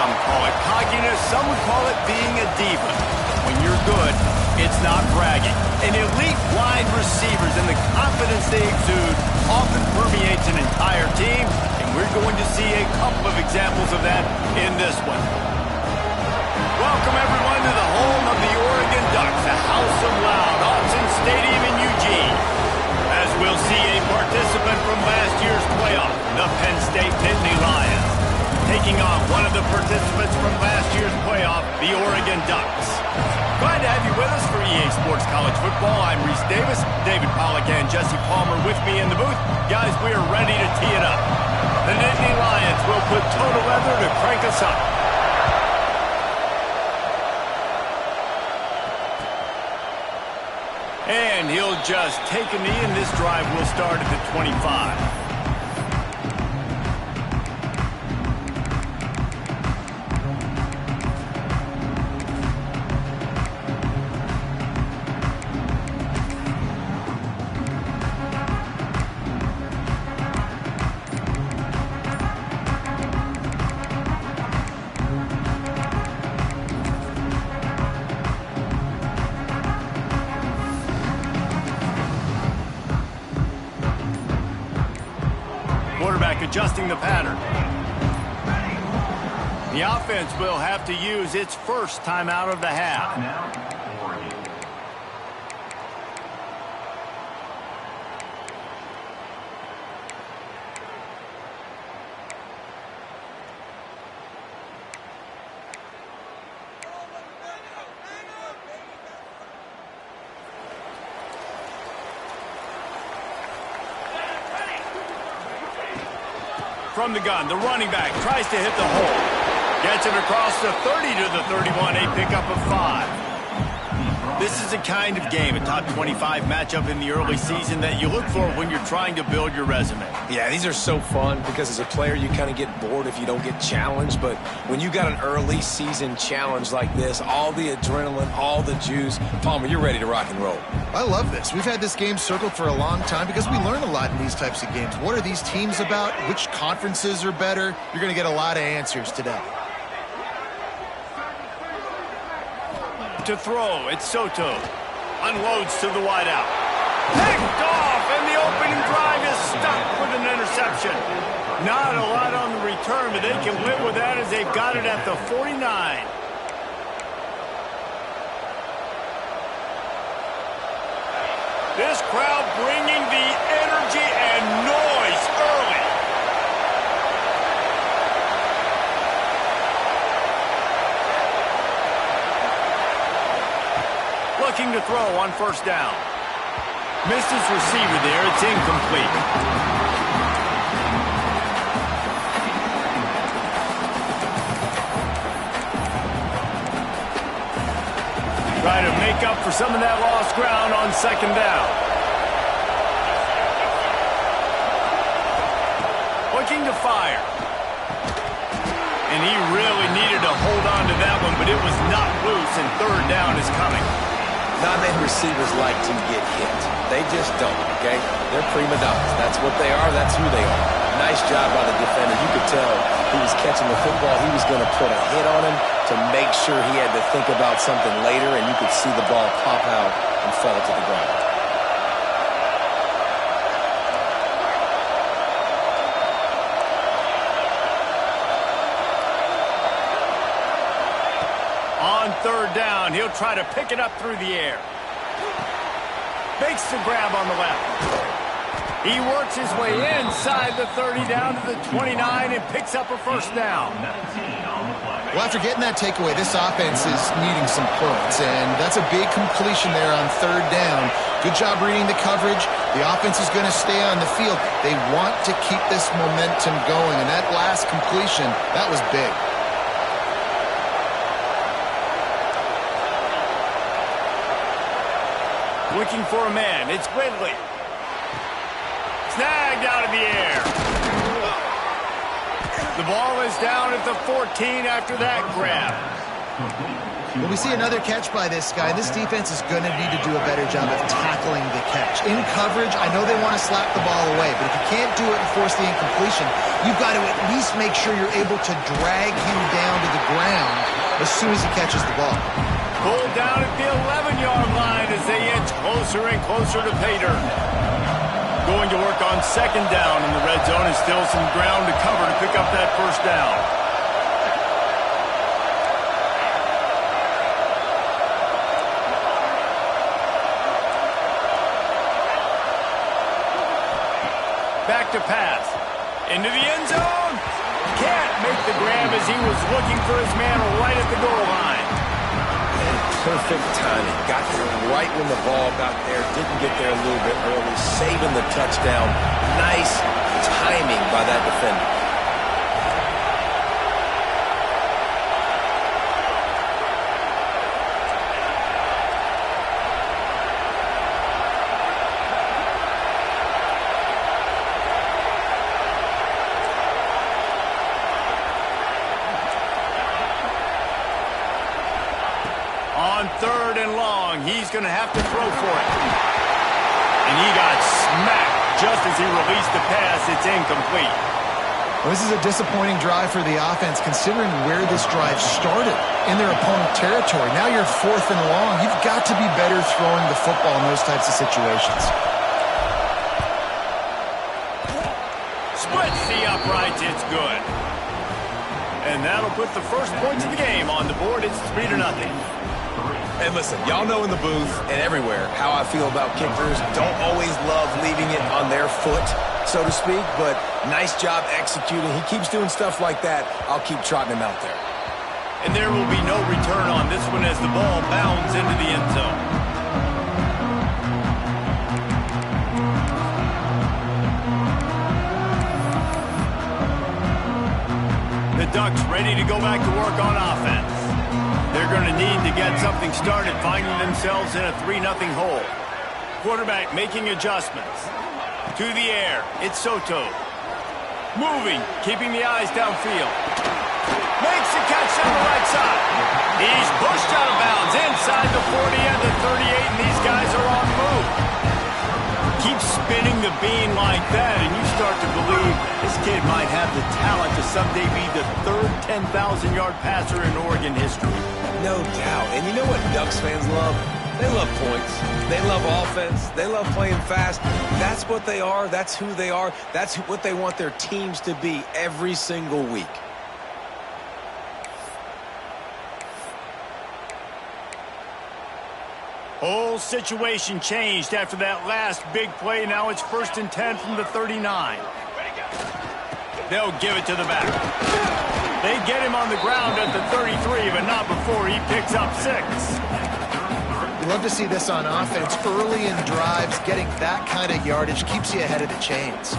Some call it cockiness, some would call it being a diva. When you're good, it's not bragging. And elite wide receivers and the confidence they exude often permeates an entire team, and we're going to see a couple of examples of that in this one. Welcome, everyone, to the home of the Oregon Ducks, the House of Loud, Autzen Stadium in Eugene. As we'll see a participant from last year's playoff, the Penn State Nittany Lions, taking on one of the participants from last year's playoff, the Oregon Ducks. Glad to have you with us for EA Sports College Football. I'm Reese Davis, David Pollack and Jesse Palmer with me in the booth. Guys, we are ready to tee it up. The Nittany Lions will put total leather to crank us up. And he'll just take a knee, and this drive will start at the 25. Quarterback adjusting the pattern. The offense will have to use its first timeout of the half. From the gun, the running back tries to hit the hole. Gets it across the 30 to the 31, a pickup of 5. This is a kind of game, a top 25 matchup in the early season that you look for when you're trying to build your resume. Yeah, these are so fun because as a player you kind of get bored if you don't get challenged, but when you got an early season challenge like this, all the adrenaline, all the juice, Palmer, you're ready to rock and roll. I love this. We've had this game circled for a long time because we learn a lot in these types of games. What are these teams about? Which conferences are better? You're going to get a lot of answers today. To throw, it's Soto. Unloads to the wideout. Picked off, and the opening drive is stuck with an interception. Not a lot on the return, but they can live with that as they've got it at the 49. This crowd bringing the energy and noise early. Looking to throw on first down. Missed his receiver there. It's incomplete. Try to make up for some of that lost ground on second down. Looking to fire. And he really needed to hold on to that one, but it was not loose, and third down is coming. Not many receivers like to get hit. They just don't, okay? They're prima donnas. That's what they are. That's who they are. Nice job by the defender. You could tell he was catching the football. He was going to put a hit on him to make sure he had to think about something later, and you could see the ball pop out and fall to the ground. On third down, he'll try to pick it up through the air. Makes the grab on the left. He works his way inside the 30 down to the 29 and picks up a first down. Well, after getting that takeaway, this offense is needing some points, and that's a big completion there on third down. Good job reading the coverage. The offense is going to stay on the field. They want to keep this momentum going, and that last completion, that was big. Looking for a man. It's Gridley. Snagged out of the air. The ball is down at the 14 after that grab. Well, we see another catch by this guy. This defense is going to need to do a better job of tackling the catch. In coverage, I know they want to slap the ball away, but if you can't do it and force the incompletion, you've got to at least make sure you're able to drag him down to the ground as soon as he catches the ball. Pulled down at the 11-yard line as they inch closer and closer to pay dirt. Going to work on second down in the red zone, and still some ground to cover to pick up that first down. Back to pass. Into the end zone. Can't make the grab as he was looking for his man right at the goal line. And perfect timing. Got there right when the ball got there. Didn't get there a little bit early. Saving the touchdown. Nice timing by that defender. On third and long, he's going to have to throw for it. And he got smacked just as he released the pass. It's incomplete. Well, this is a disappointing drive for the offense, considering where this drive started, in their opponent territory. Now you're fourth and long. You've got to be better throwing the football in those types of situations. Splits the uprights. It's good. And that'll put the first points of the game on the board. It's 3-0. And listen, y'all know in the booth and everywhere how I feel about kickers. Don't always love leaving it on their foot, so to speak, but nice job executing. He keeps doing stuff like that. I'll keep trotting him out there. And there will be no return on this one as the ball bounds into the end zone. The Ducks ready to go back to work on offense. They're going to need to get something started, finding themselves in a 3-0 hole. Quarterback making adjustments. To the air, it's Soto. Moving, keeping the eyes downfield. Makes the catch on the right side. He's pushed out of bounds inside the 40 and the 38, and these guys are on the move. Keep spinning the bean like that, and you start to believe this kid might have the talent to someday be the third 10,000-yard passer in Oregon history. No doubt. And you know what Ducks fans love? They love points. They love offense. They love playing fast. That's what they are. That's who they are. That's what they want their teams to be every single week. Whole situation changed after that last big play. Now it's 1st and 10 from the 39. They'll give it to the back. They get him on the ground at the 33, but not before he picks up 6. You love to see this on offense. Early in drives, getting that kind of yardage keeps you ahead of the chains.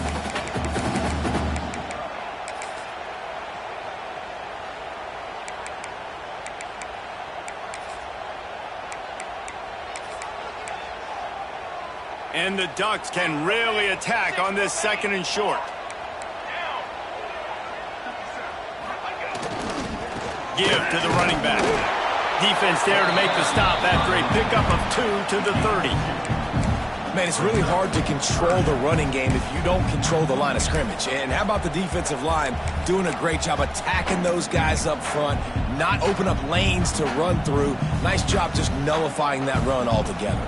And the Ducks can really attack on this 2nd and short. Give to the running back. Defense there to make the stop after a pickup of 2 to the 30. Man, it's really hard to control the running game if you don't control the line of scrimmage. And how about the defensive line doing a great job attacking those guys up front, not open up lanes to run through. Nice job just nullifying that run altogether.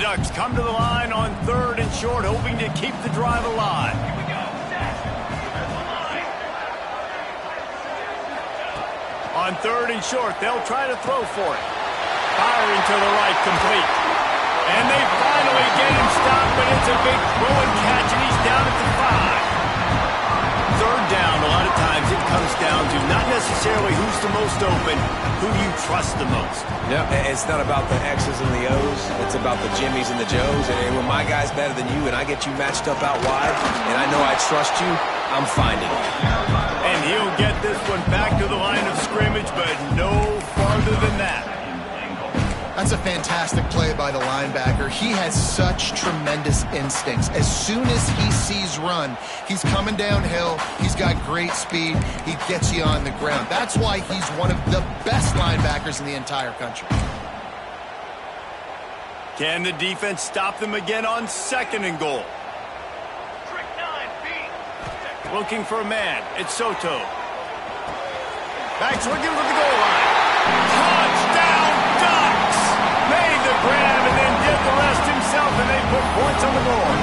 Ducks come to the line on 3rd and short, hoping to keep the drive alive. On 3rd and short, they'll try to throw for it. Firing to the right, complete. And they finally get him stopped, but it's a big throw and catch, and he's down at the 5. 3rd down, a lot of times it comes down to not necessarily who's the most open, who do you trust the most. Yeah, it's not about the X's and the O's. It's about the Jimmys and the Joes. And when my guy's better than you and I get you matched up out wide, and I know I trust you, I'm finding it. And he'll get this one back to the line of scrimmage, but no farther than that. I That's a fantastic play by the linebacker. He has such tremendous instincts. As soon as he sees run, he's coming downhill. He's got great speed. He gets you on the ground. That's why he's one of the best linebackers in the entire country. Can the defense stop them again on 2nd and goal? Looking for a man. It's Soto. Back's looking for the goal line. Touchdown Ducks! Made the grab and then did the rest himself, and they put points on the board.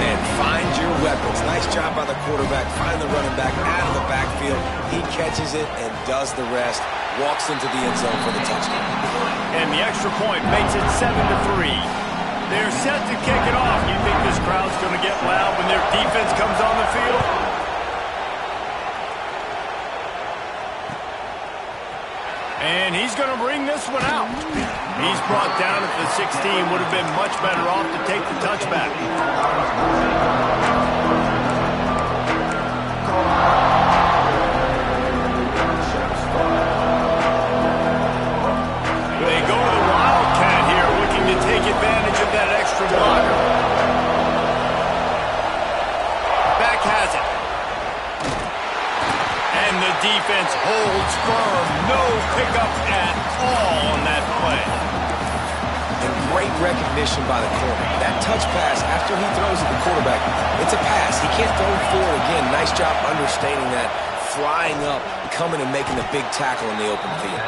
And find your weapons. Nice job by the quarterback. Find the running back out of the backfield. He catches it and does the rest. Walks into the end zone for the touchdown. And the extra point makes it 7-3. They're set to kick it off. You think this crowd's going to get loud when their defense comes on the field? And he's going to bring this one out. He's brought down at the 16. Would have been much better off to take the touchback. They go to the Wildcat here, looking to take advantage of that extra blocker. Back has it. And the defense holds firm. No pickup at all on that play. And great recognition by the corner. That touch pass after he throws at the quarterback, it's a pass. He can't throw forward again. Nice job understanding that. Flying up, coming and making a big tackle in the open field.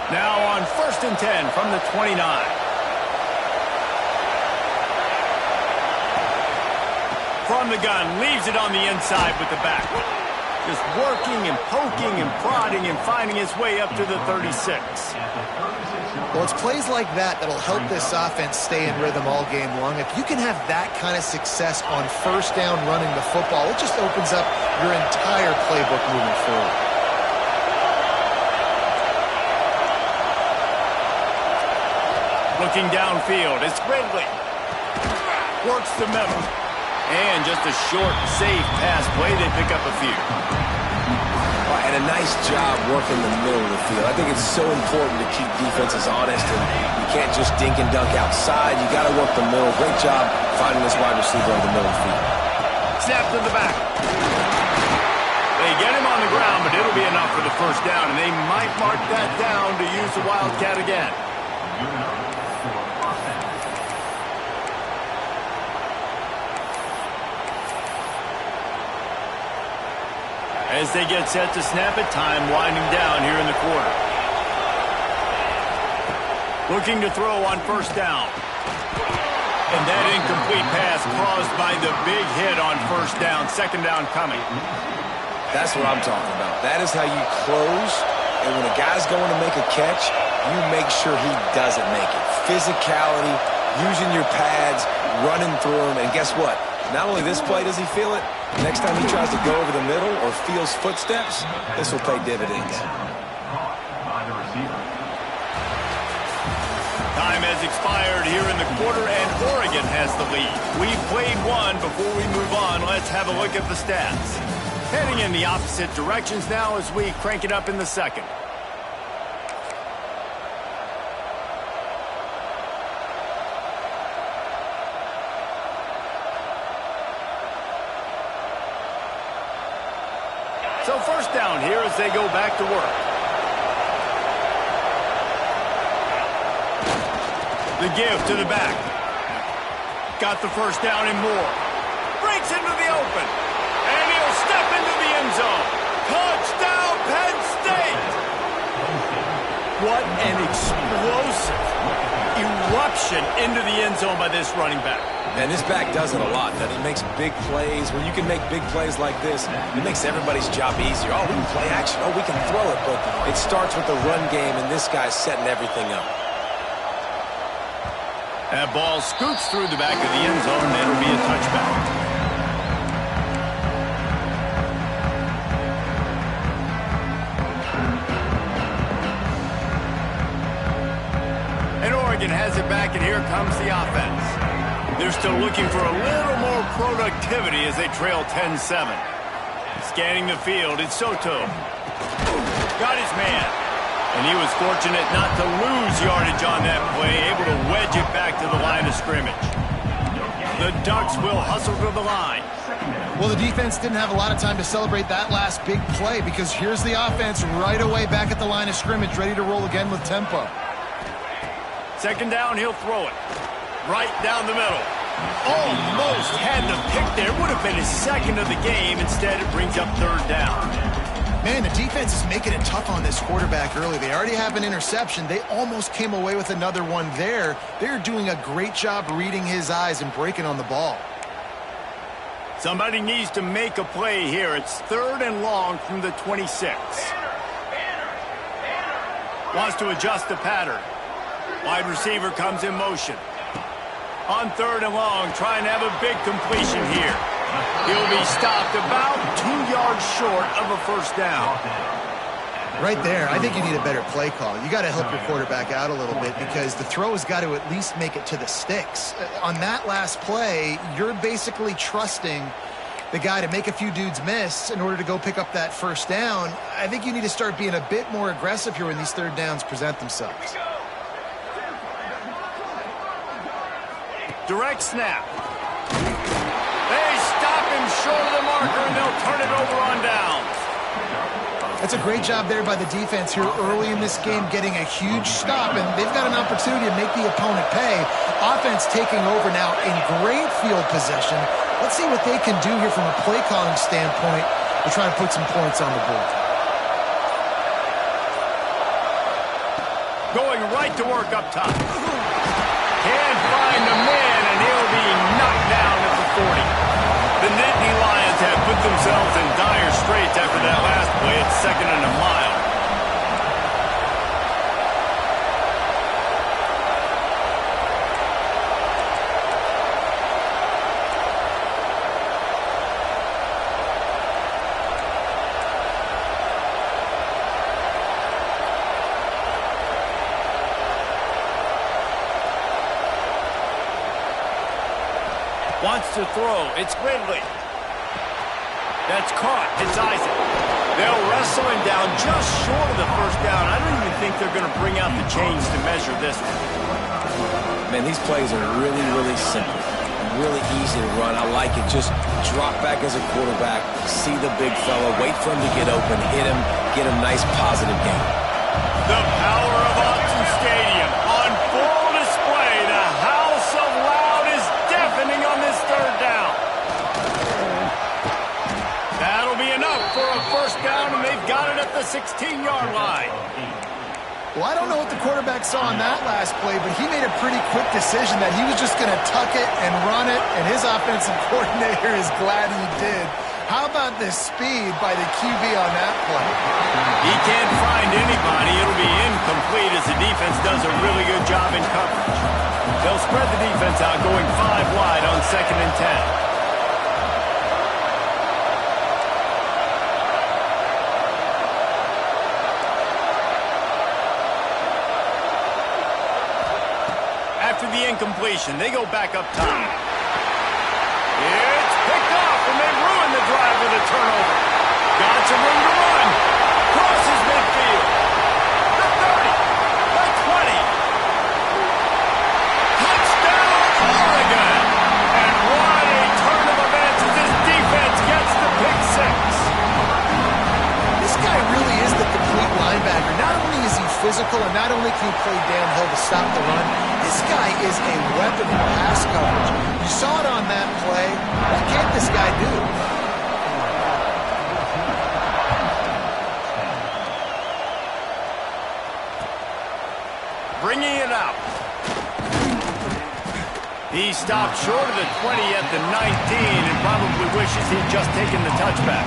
Now on 1st and 10 from the 29. From the gun, leaves it on the inside with the back. Just working and poking and prodding and finding his way up to the 36. Well, it's plays like that that'll help this offense stay in rhythm all game long. If you can have that kind of success on 1st down running the football, it just opens up your entire playbook moving forward. Looking downfield, it's Ridley. Works the middle. And just a short, safe pass play. They pick up a few. And a nice job working the middle of the field. I think it's so important to keep defenses honest, and you can't just dink and dunk outside. You got to work the middle. Great job finding this wide receiver on the middle of the field. Snap to the back. They get him on the ground, but it'll be enough for the 1st down, and they might mark that down to use the Wildcat again. As they get set to snap it, time winding down here in the quarter. Looking to throw on 1st down. And that incomplete pass caused by the big hit on 1st down. 2nd down coming. That's what I'm talking about. That is how you close. And when a guy's going to make a catch, you make sure he doesn't make it. Physicality, using your pads, running through him. And guess what? Not only this play does he feel it, next time he tries to go over the middle or feels footsteps, this will pay dividends. Time has expired here in the quarter, and Oregon has the lead. We've played one. Before we move on, let's have a look at the stats. Heading in the opposite directions now as we crank it up in the 2nd. So 1st down here as they go back to work. The give to the back. Got the 1st down and more. Breaks into the open. And he'll step into the end zone. Touchdown, Penn State! What an explosive eruption into the end zone by this running back. And this back does it a lot. That he makes big plays. When you can make big plays like this, it makes everybody's job easier. Oh, we can play action. Oh, we can throw it. But it starts with the run game, and this guy's setting everything up. That ball scoots through the back of the end zone, and it'll be a touchback. Oregon has it back, and here comes the offense. They're still looking for a little more productivity as they trail 10-7. Scanning the field, it's Soto. Got his man. And he was fortunate not to lose yardage on that play, able to wedge it back to the line of scrimmage. The Ducks will hustle to the line. Well, the defense didn't have a lot of time to celebrate that last big play because here's the offense right away back at the line of scrimmage, ready to roll again with tempo. Second down, he'll throw it. Right down the middle. Almost had the pick there. Would have been his second of the game. Instead, it brings up third down. Man, the defense is making it tough on this quarterback early. They already have an interception. They almost came away with another one there. They're doing a great job reading his eyes and breaking on the ball. Somebody needs to make a play here. It's third and long from the 26. Wants to adjust the pattern. Wide receiver comes in motion. On third and long, trying to have a big completion here. He'll be stopped about 2 yards short of a first down. Right there, I think you need a better play call. You got to help your quarterback out a little bit because the throw has got to at least make it to the sticks. On that last play, you're basically trusting the guy to make a few dudes miss in order to go pick up that first down. I think you need to start being a bit more aggressive here when these third downs present themselves. Direct snap. They stop him short of the marker, and they'll turn it over on downs. That's a great job there by the defense here early in this game, getting a huge stop, and they've got an opportunity to make the opponent pay. Offense taking over now in great field possession. Let's see what they can do here from a play calling standpoint to try to put some points on the board. Going right to work up top. Can't find the man, and he'll be knocked down at the 40. The Nittany Lions have put themselves in dire straits after that last play. It's second and a mile. Wants to throw. It's Ridley. That's caught. It's Isaac. They'll wrestle him down just short of the first down. I don't even think they're going to bring out the chains to measure this one. Man, these plays are really, really simple. Really easy to run. I like it. Just drop back as a quarterback, see the big fella, wait for him to get open, hit him, get a nice positive gain. The power of Autzen Stadium on full display. The house of loud is deafening on this third down. That'll be enough for a first down, and they've got it at the 16-yard line. Well, I don't know what the quarterback saw on that last play, but he made a pretty quick decision that he was just going to tuck it and run it, and his offensive coordinator is glad he did. How about the speed by the QB on that play? He can't find anybody. It'll be incomplete as the defense does a really good job in coverage. They'll spread the defense out, going 5 wide on 2nd and 10. After the incompletion, they go back up top. It's picked off, and they ruin the drive with a turnover. Got some room to run. Crosses midfield. The 30. The 20. Touchdown, Oregon. And what a turn of events as this defense gets the pick 6. This guy really is the complete linebacker. Not only is he physical, and not only can he play downhill to stop the run, this guy is a weapon in pass coverage. You saw it on that play. What can't this guy do? Bringing it out. He stopped short of the 20 at the 19 and probably wishes he'd just taken the touchback.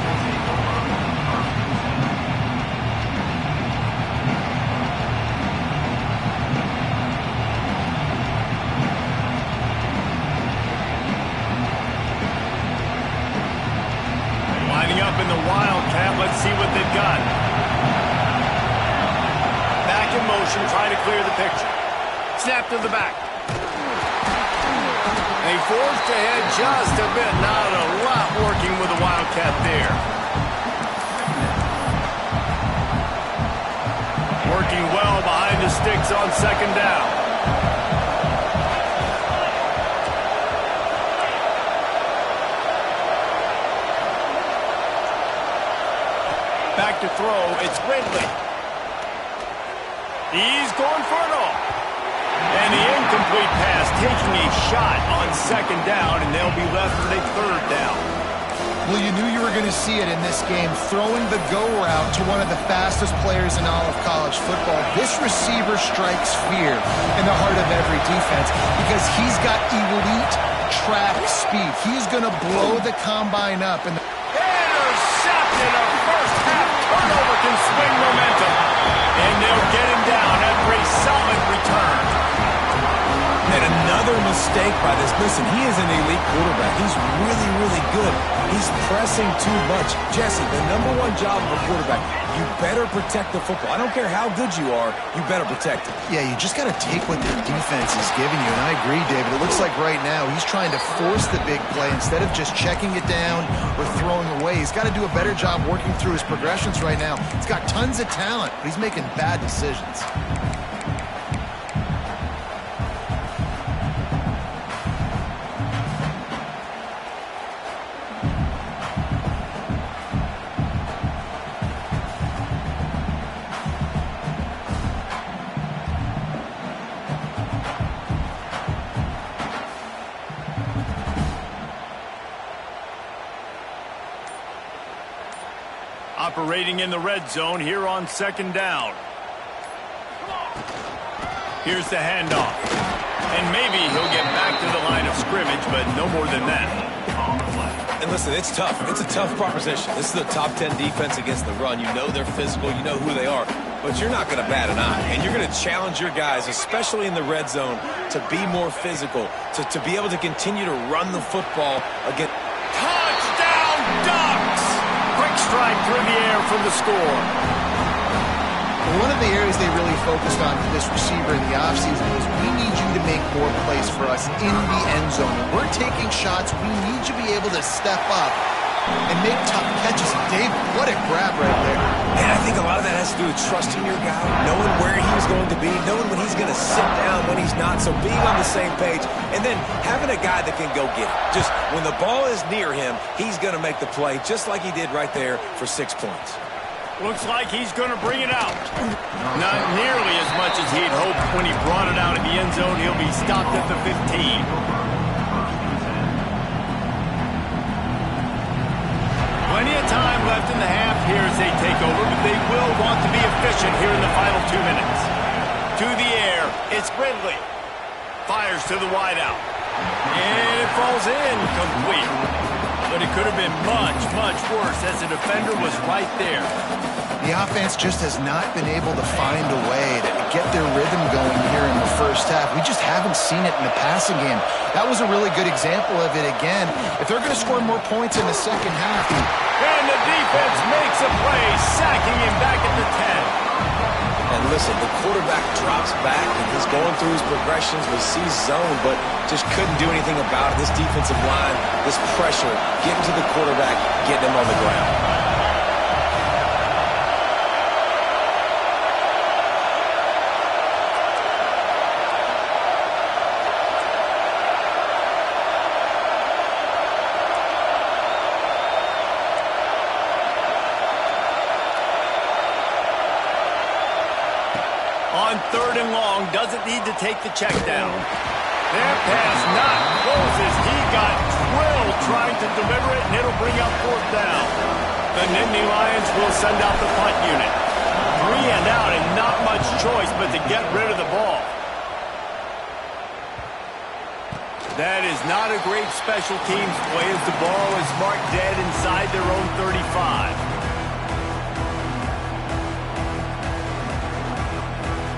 Up in the Wildcat. Let's see what they've got. Back in motion, trying to clear the picture. Snap to the back. They forced ahead just a bit. Not a lot working with the Wildcat there. Working well behind the sticks on second down. Back to throw, it's Ridley. He's going for it all. And the incomplete pass taking a shot on second down, and they'll be left with a third down. Well, you knew you were going to see it in this game, throwing the go route to one of the fastest players in all of college football. This receiver strikes fear in the heart of every defense because he's got elite track speed. He's going to blow the combine up. And intercepted, a first-half turnover can swing momentum. And they'll get him down after a solid return. And another mistake by this. Listen, he is an elite quarterback. He's really, really good. He's pressing too much. Jesse, the #1 job of a quarterback, you better protect the football. I don't care how good you are, you better protect it. yeah, you just got to take what their defense is giving you. And I agree, David. It looks like right now he's trying to force the big play instead of just checking it down or throwing away. He's got to do a better job working through his progressions right now. He's got tons of talent, but he's making bad decisions. Operating in the red zone here on second down. Here's the handoff. And maybe he'll get back to the line of scrimmage, but no more than that. And listen, it's tough. It's a tough proposition. This is a top 10 defense against the run. You know they're physical. You know who they are. But you're not going to bat an eye. And you're going to challenge your guys, especially in the red zone, to be more physical, to be able to continue to run the football against. Touchdown, Ducks! Quick strike through the air for the score. One of the areas they really focused on for this receiver in the offseason was we need you to make more plays for us in the end zone. When we're taking shots, we need you to be able to step up and make tough catches. And David, what a grab right there. And I think a lot of that has to do with trusting your guy, knowing where he's going to be, knowing when he's going to sit down, when he's not, so being on the same page, and then having a guy that can go get it. Just when the ball is near him, he's going to make the play, just like he did right there for 6 points. Looks like he's going to bring it out. Not nearly as much as he'd hoped when he brought it out in the end zone. He'll be stopped at the 15. Plenty of time left in the half here as they take over, but they will want to be efficient here in the final 2 minutes. To the air, it's Ridley. Fires to the wideout. And it falls in complete. But it could have been much, much worse as the defender was right there. The offense just has not been able to find a way to get their rhythm going here in the first half. We just haven't seen it in the passing game. That was a really good example of it again. If they're going to score more points in the second half. And the defense makes a play, sacking him back at the 10. And listen, the quarterback drops back, and he's going through his progressions. We see zone, but just couldn't do anything about it. This defensive line, this pressure, getting to the quarterback, getting him on the ground. On 3rd and long, doesn't need to take the check down. Their pass not closes. He got drilled trying to deliver it, and it'll bring up 4th down. The Nittany Lions will send out the punt unit. 3 and out, and not much choice but to get rid of the ball. That is not a great special teams play as the ball is marked dead inside their own 35.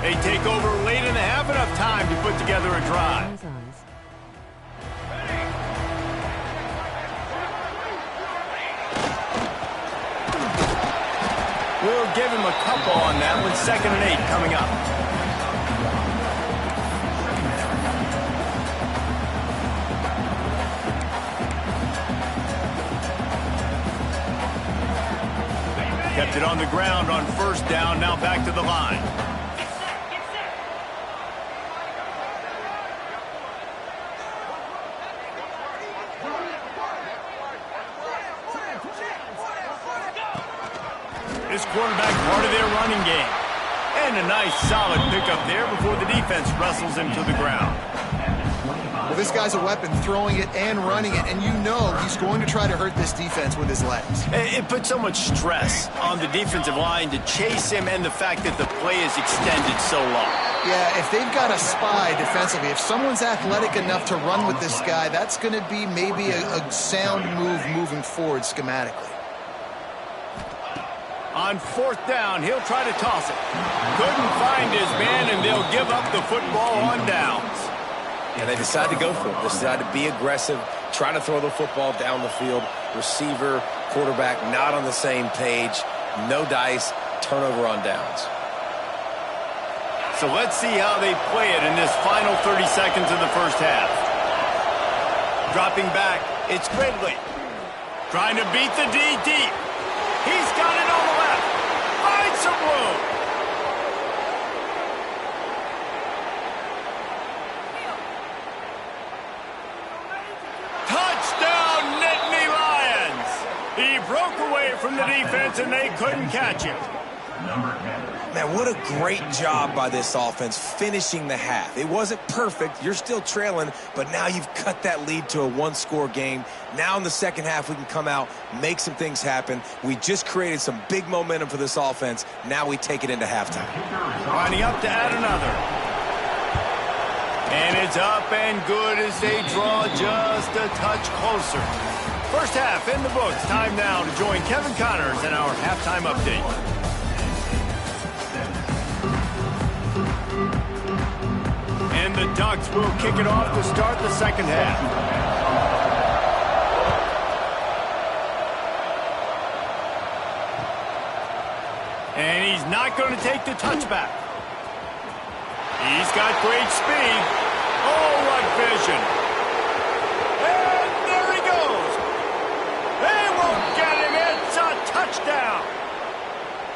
They take over late in the half, enough time to put together a drive. We'll give him a couple on that one. 2nd and 8 coming up. Kept it on the ground on first down, now back to the line. This quarterback part of their running game. And a nice solid pickup there before the defense wrestles him to the ground. Well, this guy's a weapon, throwing it and running it, and you know he's going to try to hurt this defense with his legs. It puts so much stress on the defensive line to chase him, and the fact that the play is extended so long. Yeah, if they've got a spy defensively, if someone's athletic enough to run with this guy, that's going to be maybe a sound move moving forward schematically. On fourth down, he'll try to toss it. Couldn't find his man, and they'll give up the football on downs. And they decide to go for it. They decide to be aggressive, try to throw the football down the field. Receiver, quarterback, not on the same page. No dice, turnover on downs. So let's see how they play it in this final 30 seconds of the first half. Dropping back, it's Gridley. Trying to beat the D deep. He's got it on the left. Finds some room. Touchdown, Nittany Lions. He broke away from the defense, and they couldn't catch him. Man, what a great job by this offense finishing the half. It wasn't perfect. You're still trailing, but now you've cut that lead to a one-score game. Now in the second half, we can come out, make some things happen. We just created some big momentum for this offense. Now we take it into halftime. Lining up to add another. And it's up and good as they draw just a touch closer. First half in the books. Time now to join Kevin Connors in our halftime update. And the Ducks will kick it off to start the second half. And he's not going to take the touchback. He's got great speed. Oh, what vision. And there he goes. They won't get him. It's a touchdown.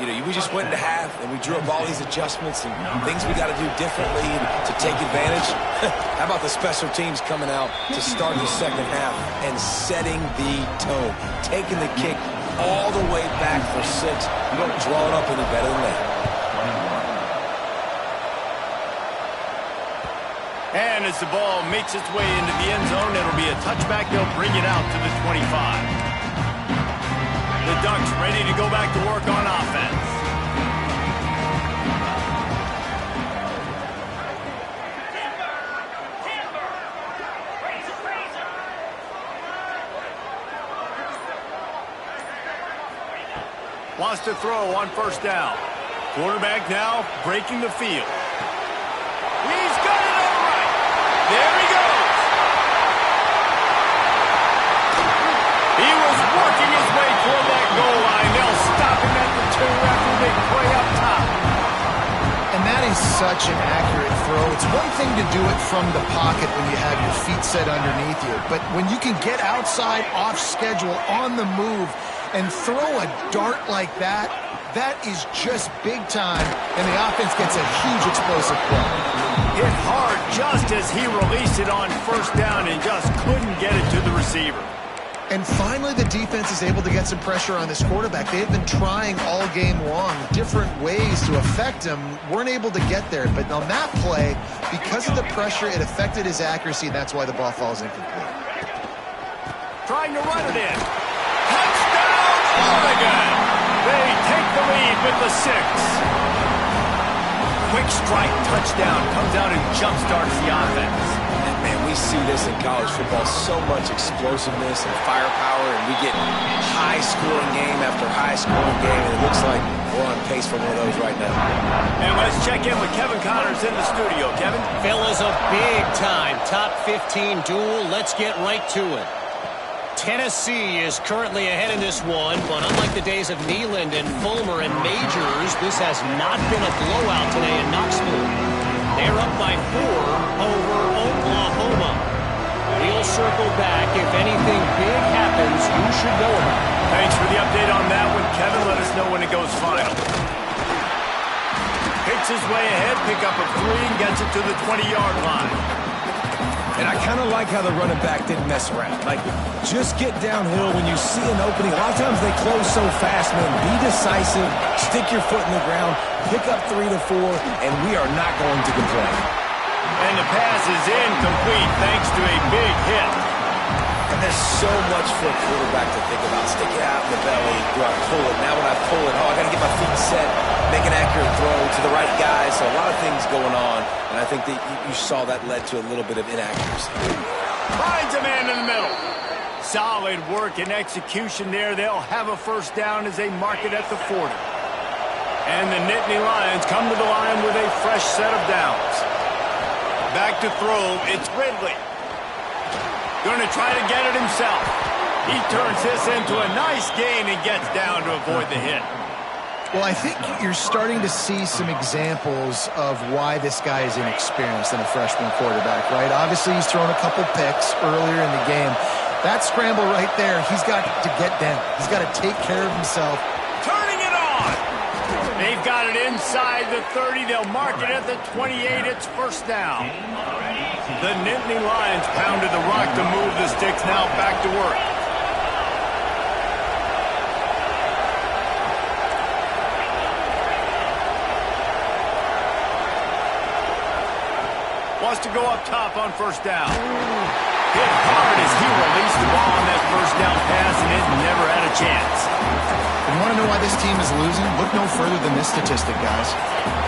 You know, we just went into half, and we drew up all these adjustments and things we got to do differently to take advantage. How about the special teams coming out to start the second half and setting the tone, taking the kick all the way back for 6. You don't draw it up any better than that. And as the ball makes its way into the end zone, it'll be a touchback. They'll bring it out to the 25. The Ducks ready to go back to work on offense. Wants to throw on first down. Quarterback now breaking the field. He's got it all right. There he goes. He was working his way toward that goal line. They'll stop him at the 2 after a big play up top. And that is such an accurate throw. It's one thing to do it from the pocket when you have your feet set underneath you, but when you can get outside, off schedule, on the move, and throw a dart like that, that is just big time, and the offense gets a huge explosive play. Hit hard just as he released it on first down and just couldn't get it to the receiver. And finally, the defense is able to get some pressure on this quarterback. They've been trying all game long different ways to affect him. Weren't able to get there. But on that play, because of the pressure, it affected his accuracy, and that's why the ball falls incomplete. Trying to run it in. Touchdown, Oregon! They take the lead with the 6. Quick strike touchdown comes out and jump-starts the offense. Man, we see this in college football, so much explosiveness and firepower, and we get high-scoring game after high-scoring game, and it looks like we're on pace for one of those right now. And let's check in with Kevin Connors in the studio. Kevin? Phil, is a big-time top 15 duel. Let's get right to it. Tennessee is currently ahead in this one, but unlike the days of Neyland and Fulmer and Majors, this has not been a blowout today in Knoxville. They're up by 4 over Oklahoma. We'll circle back. If anything big happens, you should know about it. Thanks for the update on that one, Kevin. Let us know when it goes final. Picks his way ahead, pick up a 3, and gets it to the 20-yard line. And I kind of like how the running back didn't mess around. Like, just get downhill when you see an opening. A lot of times they close so fast, man. Be decisive, stick your foot in the ground, pick up 3 to 4, and we are not going to complain. And the pass is incomplete thanks to a big hit. And there's so much for a quarterback to think about. Stick it out in the belly. Do I pull it? Now when I pull it, I got to get my feet set, make an accurate throw to the right guy. So a lot of things going on. And I think that you saw that led to a little bit of inaccuracy. Finds a man in the middle. Solid work and execution there. They'll have a first down as they mark it at the 40. And the Nittany Lions come to the line with a fresh set of downs. Back to throw, it's Ridley. Going to try to get it himself. He turns this into a nice gain and gets down to avoid the hit. Well, I think you're starting to see some examples of why this guy is inexperienced in a freshman quarterback, right? Obviously, he's thrown a couple picks earlier in the game. That scramble right there, he's got to get down. He's got to take care of himself. Turning it on. They've got it inside the 30. They'll mark it at the 28. It's first down. The Nittany Lions pounded the rock to move the sticks. Now back to work. Wants to go up top on first down. Hit hard as he released the ball on that first down pass, and it never had a chance. You want to know why this team is losing? Look no further than this statistic, guys.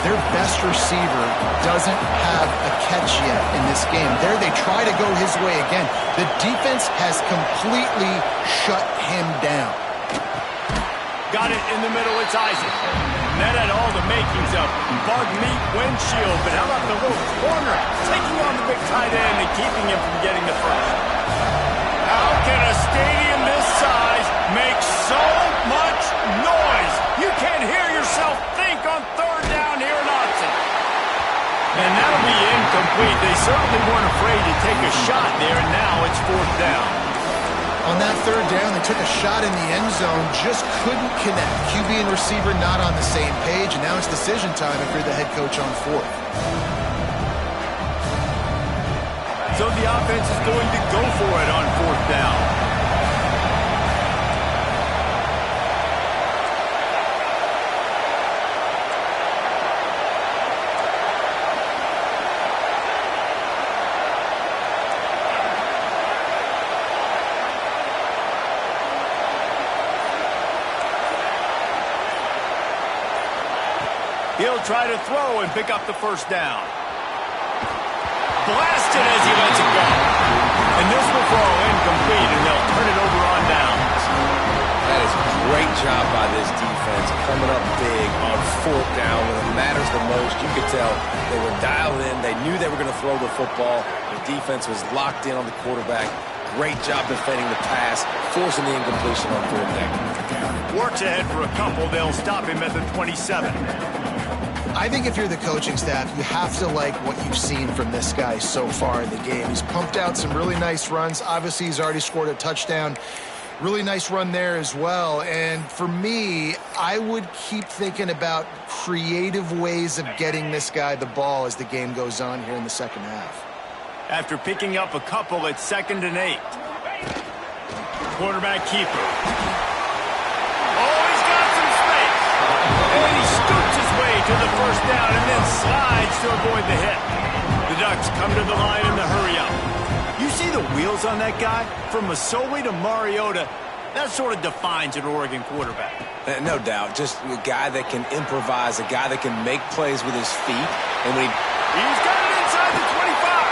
Their best receiver doesn't have a catch yet in this game. There they try to go his way again. The defense has completely shut him down. Got it in the middle, it's Isaac. That had all the makings of bug meat windshield, but how about the little corner taking on the big tight end and keeping him from getting the first? How can a stadium this size make so much noise? You can't hear yourself think on third down here in Austin. And that'll be incomplete. They certainly weren't afraid to take a shot there, and now it's fourth down. On that third down, they took a shot in the end zone, just couldn't connect. QB and receiver not on the same page, and now it's decision time if you're the head coach on fourth. So the offense is going to go for it on fourth down. He'll try to throw and pick up the first down. Blasted as he lets it go. And this will throw incomplete, and they'll turn it over on downs. That is a great job by this defense, coming up big on fourth down when it matters the most. You could tell they were dialed in. They knew they were going to throw the football. The defense was locked in on the quarterback. Great job defending the pass, forcing the incompletion on fourth down. Works ahead for a couple. They'll stop him at the 27. I think if you're the coaching staff, you have to like what you've seen from this guy so far in the game. He's pumped out some really nice runs. Obviously, he's already scored a touchdown. Really nice run there as well. And for me, I would keep thinking about creative ways of getting this guy the ball as the game goes on here in the second half. After picking up a couple at 2nd and 8. Quarterback keeper. Oh, he's got some space. And he scoots his way to the first down and then slides to avoid the hit. The Ducks come to the line in the hurry-up. You see the wheels on that guy? From Masoli to Mariota, that sort of defines an Oregon quarterback. No doubt. Just a guy that can improvise, a guy that can make plays with his feet. And when he's got it inside the 25.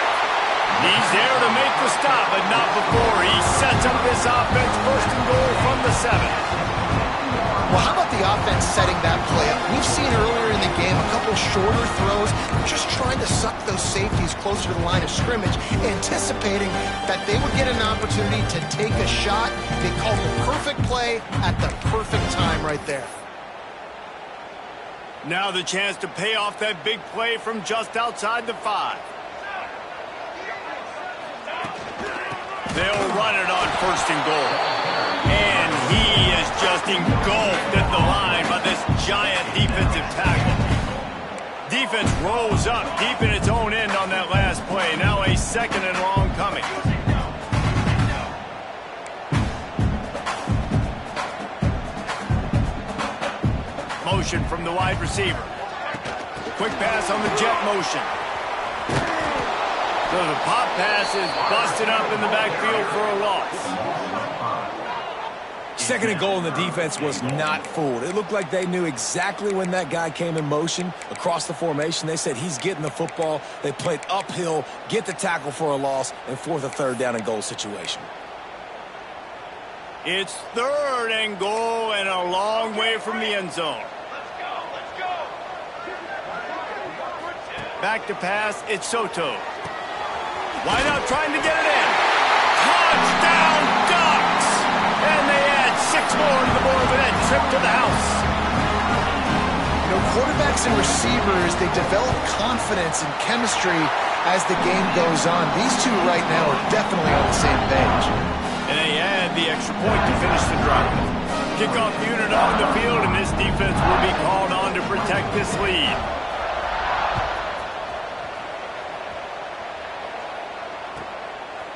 He's there to make the stop, but not before. He sets up this offense first and goal from the 7. Well, how about the offense setting that play up? We've seen earlier in the game a couple shorter throws, just trying to suck those safeties closer to the line of scrimmage, anticipating that they would get an opportunity to take a shot. They called the perfect play at the perfect time right there. Now the chance to pay off that big play from just outside the 5. They'll run it on first and goal. And he is just engulfed at the line by this giant defensive tackle. Defense rolls up deep in its own end on that last play. Now a 2nd and long coming. Motion from the wide receiver. Quick pass on the jet motion. So the pop pass is busted up in the backfield for a loss. 2nd and goal, and the defense was not fooled. It looked like they knew exactly when that guy came in motion across the formation. They said he's getting the football. They played uphill, get the tackle for a loss, and force a 3rd down and goal situation. It's 3rd and goal and a long way from the end zone. Back to pass, it's Soto. Wide out trying to get it in. Touchdown Ducks! And they add 6 more to the board with that trip to the house. You know, quarterbacks and receivers, they develop confidence and chemistry as the game goes on. These two right now are definitely on the same page. And they add the extra point to finish the drive. Kickoff unit on the field, and this defense will be called on to protect this lead.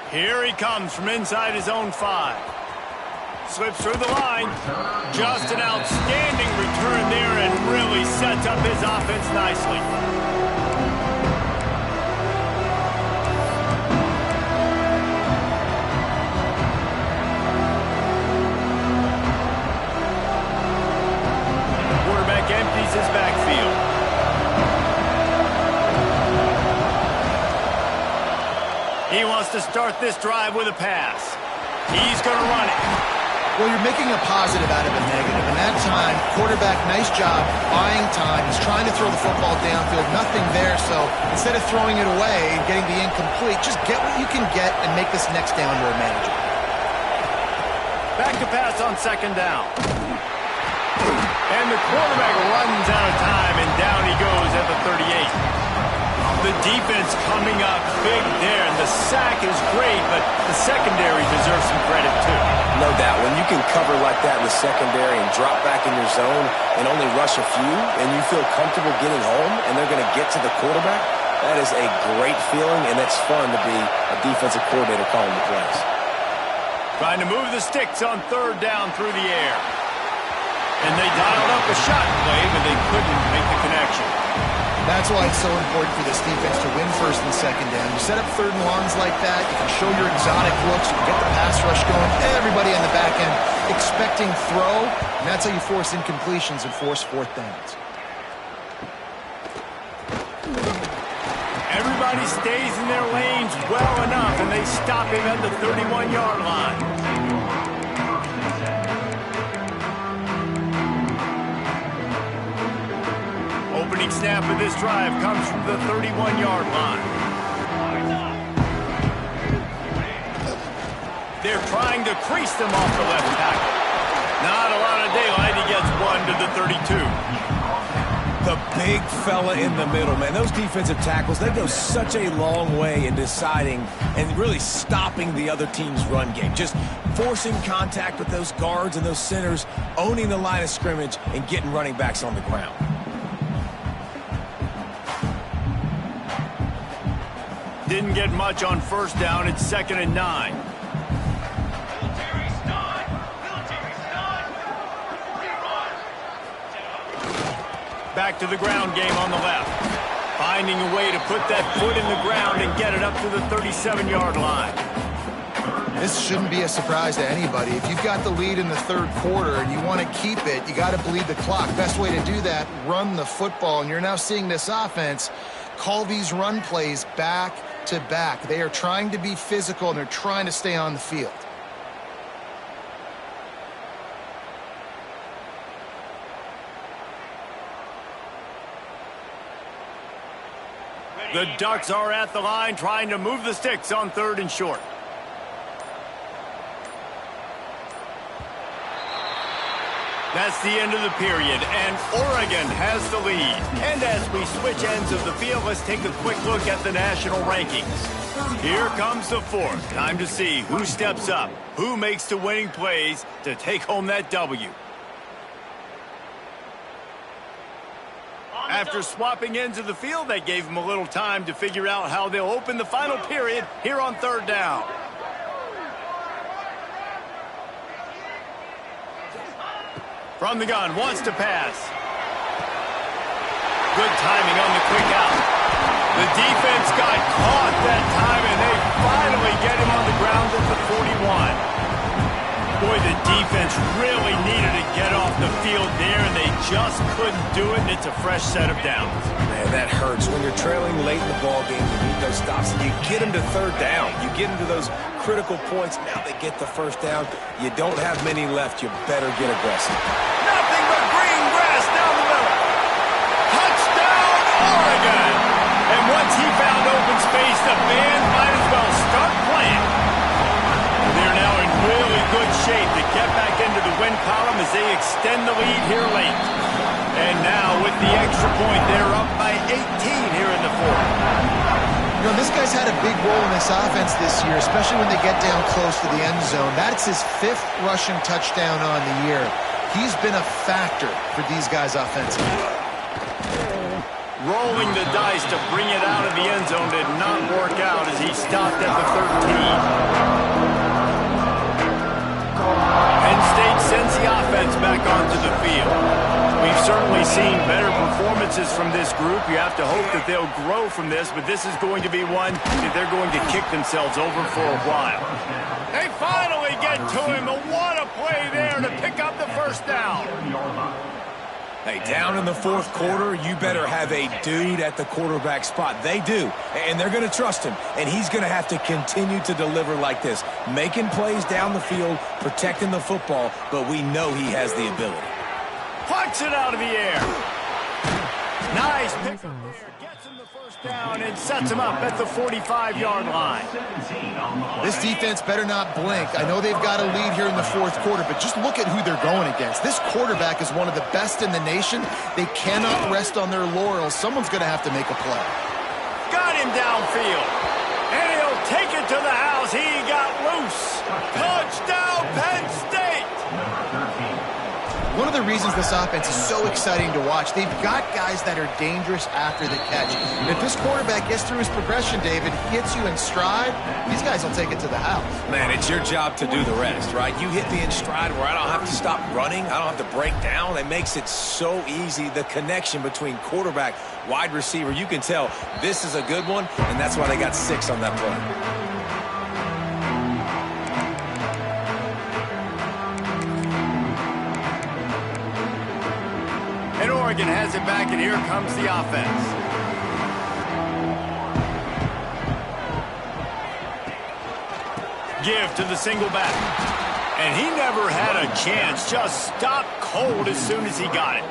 Here he comes from inside his own 5. Slips through the line. Just an outstanding return there and really sets up his offense nicely. Quarterback empties his backfield. He wants to start this drive with a pass. He's going to run it. Well, you're making a positive out of a negative. And that time, quarterback, nice job, buying time. He's trying to throw the football downfield. Nothing there, so instead of throwing it away and getting the incomplete, just get what you can get and make this next down more manageable. Back to pass on 2nd down. And the quarterback runs out of time, and down he goes at the 38. The defense coming up big there, and the sack is great, but the secondary deserves some credit too. No doubt. When you can cover like that in the secondary and drop back in your zone and only rush a few, and you feel comfortable getting home, and they're going to get to the quarterback, that is a great feeling, and it's fun to be a defensive coordinator calling the plays. Trying to move the sticks on 3rd down through the air. And they dialed up a shot play, but they couldn't make the connection. That's why it's so important for this defense to win 1st and 2nd down. You set up 3rd and longs like that, you can show your exotic looks, you can get the pass rush going, everybody on the back end expecting throw, and that's how you force incompletions and force 4th downs. Everybody stays in their lanes well enough, and they stop him at the 31-yard line. Opening snap of this drive comes from the 31-yard line. They're trying to crease them off the left tackle. Not a lot of daylight. He gets 1 to the 32. The big fella in the middle, man. Those defensive tackles, they go such a long way in deciding and really stopping the other team's run game. Just forcing contact with those guards and those centers, owning the line of scrimmage, and getting running backs on the ground. Didn't get much on 1st down. It's 2nd and 9. Back to the ground game on the left. Finding a way to put that foot in the ground and get it up to the 37-yard line. This shouldn't be a surprise to anybody. If you've got the lead in the 3rd quarter and you want to keep it, you got to bleed the clock. Best way to do that, run the football. And you're now seeing this offense call these run plays back to back. They are trying to be physical, and they're trying to stay on the field. The Ducks are at the line trying to move the sticks on 3rd and short. That's the end of the period, and Oregon has the lead. And as we switch ends of the field, let's take a quick look at the national rankings. Here comes the 4th. Time to see who steps up, who makes the winning plays to take home that W. After swapping ends of the field, that gave them a little time to figure out how they'll open the final period here on third down. From the gun, wants to pass. Good timing on the quick out. The defense got caught that time, and they finally get him on the ground at the 41. Boy, the defense really needed to get off the field there, and they just couldn't do it, and it's a fresh set of downs. Man, that hurts. When you're trailing late in the ballgame, you need those stops, and you get them to third down. You get them to those critical points. Now they get the first down. You don't have many left. You better get aggressive. Nothing but green grass down the middle. Touchdown, Oregon! And once he found open space, the band might as well start playing. They're now in really good shape to get back into the win column as they extend the lead here late. And now with the extra point, they're up by 18 here in the fourth. You know, this guy's had a big role in this offense this year, especially when they get down close to the end zone. That's his 5th rushing touchdown on the year. He's been a factor for these guys offensively. Rolling the dice to bring it out of the end zone did not work out as he stopped at the 13. Penn State sends the offense back onto the field. We've certainly seen better performances from this group. You have to hope that they'll grow from this, but this is going to be one that they're going to kick themselves over for a while. They finally get to him, but what a play there to pick up the first down. Hey, down in the fourth quarter, you better have a dude at the quarterback spot. They do, and they're going to trust him, and he's going to have to continue to deliver like this, making plays down the field, protecting the football, but we know he has the ability. Plucks it out of the air. Nice pick up there. Gets him the first down and sets him up at the 45-yard line. This defense better not blink. I know they've got a lead here in the fourth quarter, but just look at who they're going against. This quarterback is one of the best in the nation. They cannot rest on their laurels. Someone's going to have to make a play. Got him downfield. And he'll take it to the house. He got loose. Touchdown, Penn State. One of the reasons this offense is so exciting to watch, they've got guys that are dangerous after the catch. And if this quarterback gets through his progression, David, hits you in stride, these guys will take it to the house. Man, it's your job to do the rest, right? You hit me in stride where I don't have to stop running. I don't have to break down. It makes it so easy, the connection between quarterback, wide receiver. You can tell this is a good one, and that's why they got 6 on that play. And Oregon has it back, and here comes the offense. Give to the single back. And he never had a chance. Just stopped cold as soon as he got it.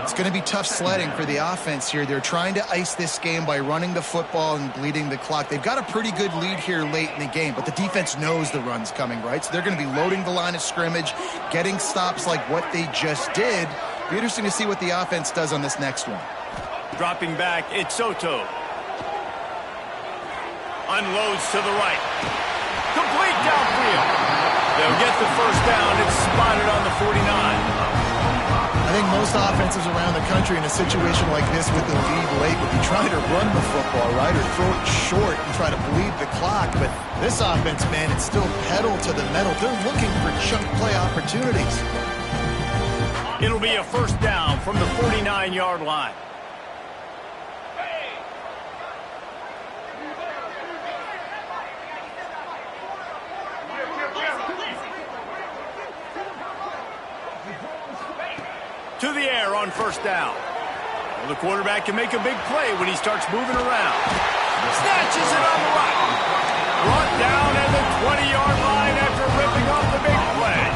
It's going to be tough sledding for the offense here. They're trying to ice this game by running the football and bleeding the clock. They've got a pretty good lead here late in the game, but the defense knows the run's coming, right? So they're going to be loading the line of scrimmage, getting stops like what they just did. Be interesting to see what the offense does on this next one. Dropping back, it's Soto. Unloads to the right. Complete downfield. They'll get the first down. It's spotted on the 49. I think most offenses around the country in a situation like this with the lead late would be trying to run the football, right, or throw it short and try to bleed the clock. But this offense, man, it's still pedal to the metal. They're looking for chunk play opportunities. It'll be a first down from the 49-yard line. To the air on first down. Well, the quarterback can make a big play when he starts moving around. Snatches it on the right. Brought down at the 20-yard line after ripping off the big play.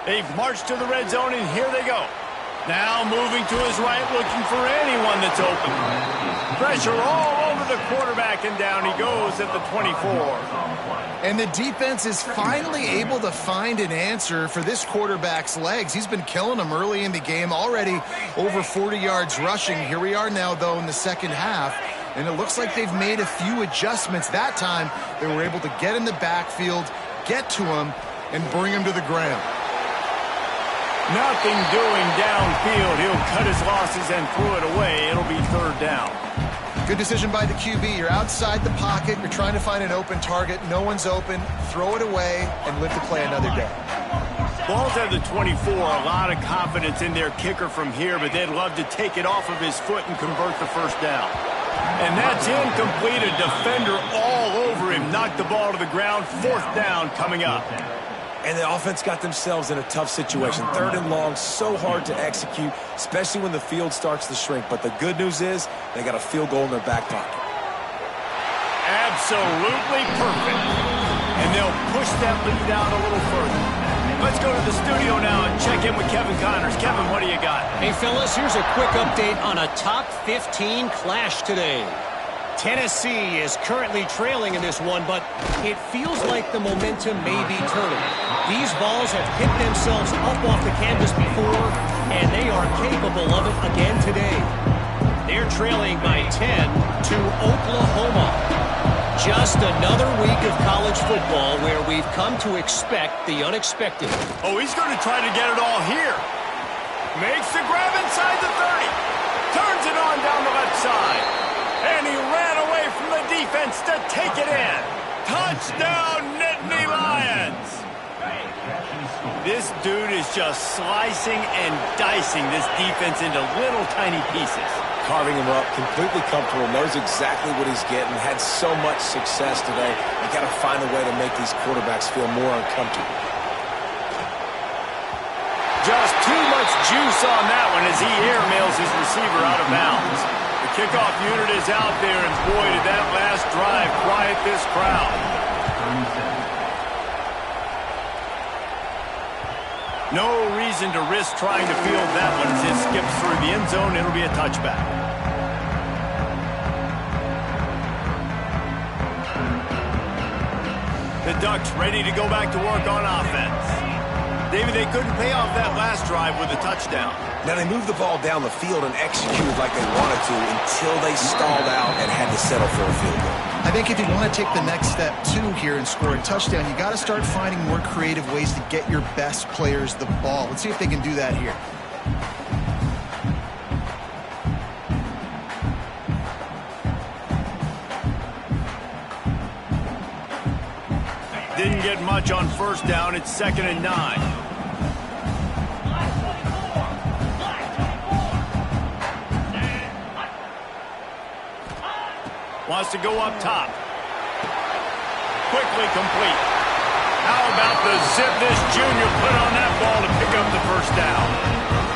They've marched to the red zone, and here they go. Now moving to his right, looking for anyone that's open. Pressure all over the quarterback, and down he goes at the 24. And the defense is finally able to find an answer for this quarterback's legs. He's been killing them early in the game, already over 40 yards rushing. Here we are now, though, in the second half. And it looks like they've made a few adjustments. That time, they were able to get in the backfield, get to him, and bring him to the ground. Nothing doing downfield. He'll cut his losses and throw it away. It'll be third down. Good decision by the QB. You're outside the pocket. You're trying to find an open target. No one's open. Throw it away and live to play another day. Ball's at the 24. A lot of confidence in their kicker from here, but they'd love to take it off of his foot and convert the first down. And that's incomplete. A defender all over him. Knocked the ball to the ground. Fourth down coming up. And the offense got themselves in a tough situation. Third and long, so hard to execute, especially when the field starts to shrink. But the good news is they got a field goal in their back pocket. Absolutely perfect. And they'll push that lead out a little further. Let's go to the studio now and check in with Kevin Connors. Kevin, what do you got? Hey, fellas, here's a quick update on a top 15 clash today. Tennessee is currently trailing in this one, but it feels like the momentum may be turning. These balls have picked themselves up off the canvas before, and they are capable of it again today. They're trailing by 10 to Oklahoma. Just another week of college football where we've come to expect the unexpected. Oh, he's going to try to get it all here. Makes the grab inside the 30. Turns it on down the left side. And he ran away from the defense to take it in. Touchdown, Nittany Lions. This dude is just slicing and dicing this defense into little tiny pieces. Carving him up, completely comfortable, knows exactly what he's getting, had so much success today. You got to find a way to make these quarterbacks feel more uncomfortable. Just too much juice on that one as he airmails his receiver out of bounds. The kickoff unit is out there, and boy, did that last drive quiet this crowd. No reason to risk trying to field that one as it skips through the end zone. It'll be a touchback. The Ducks ready to go back to work on offense. David, they couldn't pay off that last drive with a touchdown. Now, they moved the ball down the field and executed like they wanted to until they stalled out and had to settle for a field goal. I think if you want to take the next step, too, here and score a touchdown, you got to start finding more creative ways to get your best players the ball. Let's see if they can do that here. Didn't get much on first down. It's 2nd and 9. Wants to go up top. Quickly complete. How about the zip this junior put on that ball to pick up the first down?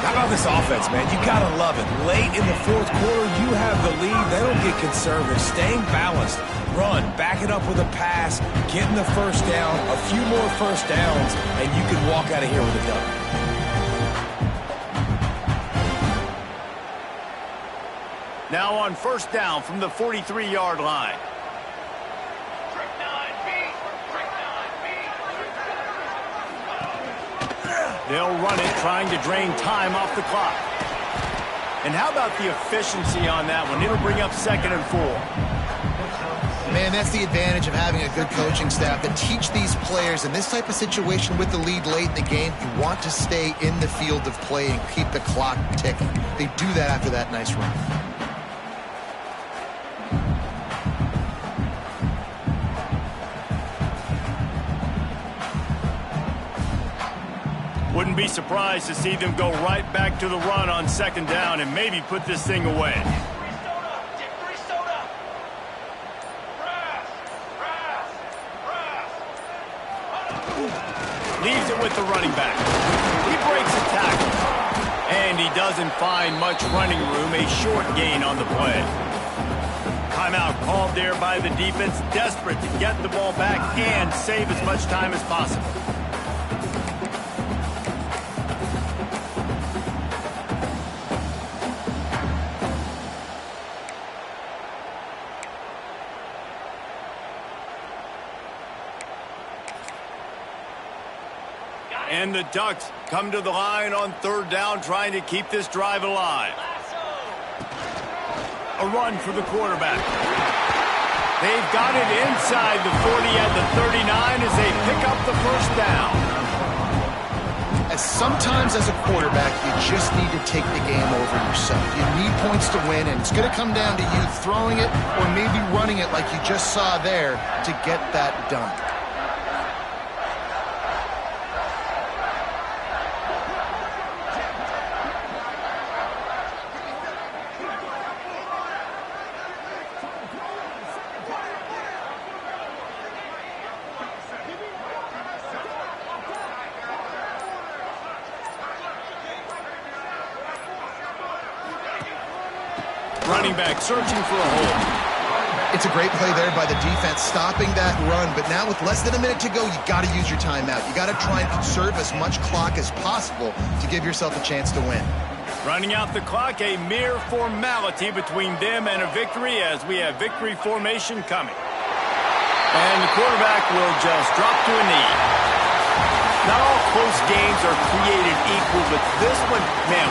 How about this offense, man? You got to love it. Late in the fourth quarter, you have the lead. They don't get conservative. Staying balanced. Run, back it up with a pass, getting the first down, a few more first downs, and you can walk out of here with a dub. Now on first down from the 43-yard line. They'll run it, trying to drain time off the clock. And how about the efficiency on that one? It'll bring up 2nd and 4. Man, that's the advantage of having a good coaching staff that teach these players in this type of situation with the lead late in the game, you want to stay in the field of play and keep the clock ticking. They do that after that nice run. Wouldn't be surprised to see them go right back to the run on 2nd down and maybe put this thing away. Leaves it with the running back. He breaks a tackle. And he doesn't find much running room. A short gain on the play. Timeout called there by the defense. Desperate to get the ball back and save as much time as possible. And the Ducks come to the line on third down, trying to keep this drive alive. A run for the quarterback. They've got it inside the 40 at the 39 as they pick up the first down. As sometimes as a quarterback, you just need to take the game over yourself. You need points to win, and it's going to come down to you throwing it or maybe running it like you just saw there to get that done. Running back searching for a hole. It's a great play there by the defense, stopping that run. But now with less than a minute to go, you got to use your timeout. You got to try and conserve as much clock as possible to give yourself a chance to win. Running out the clock, a mere formality between them and a victory as we have victory formation coming. And the quarterback will just drop to a knee. Not all close games are created equal, but this one, man,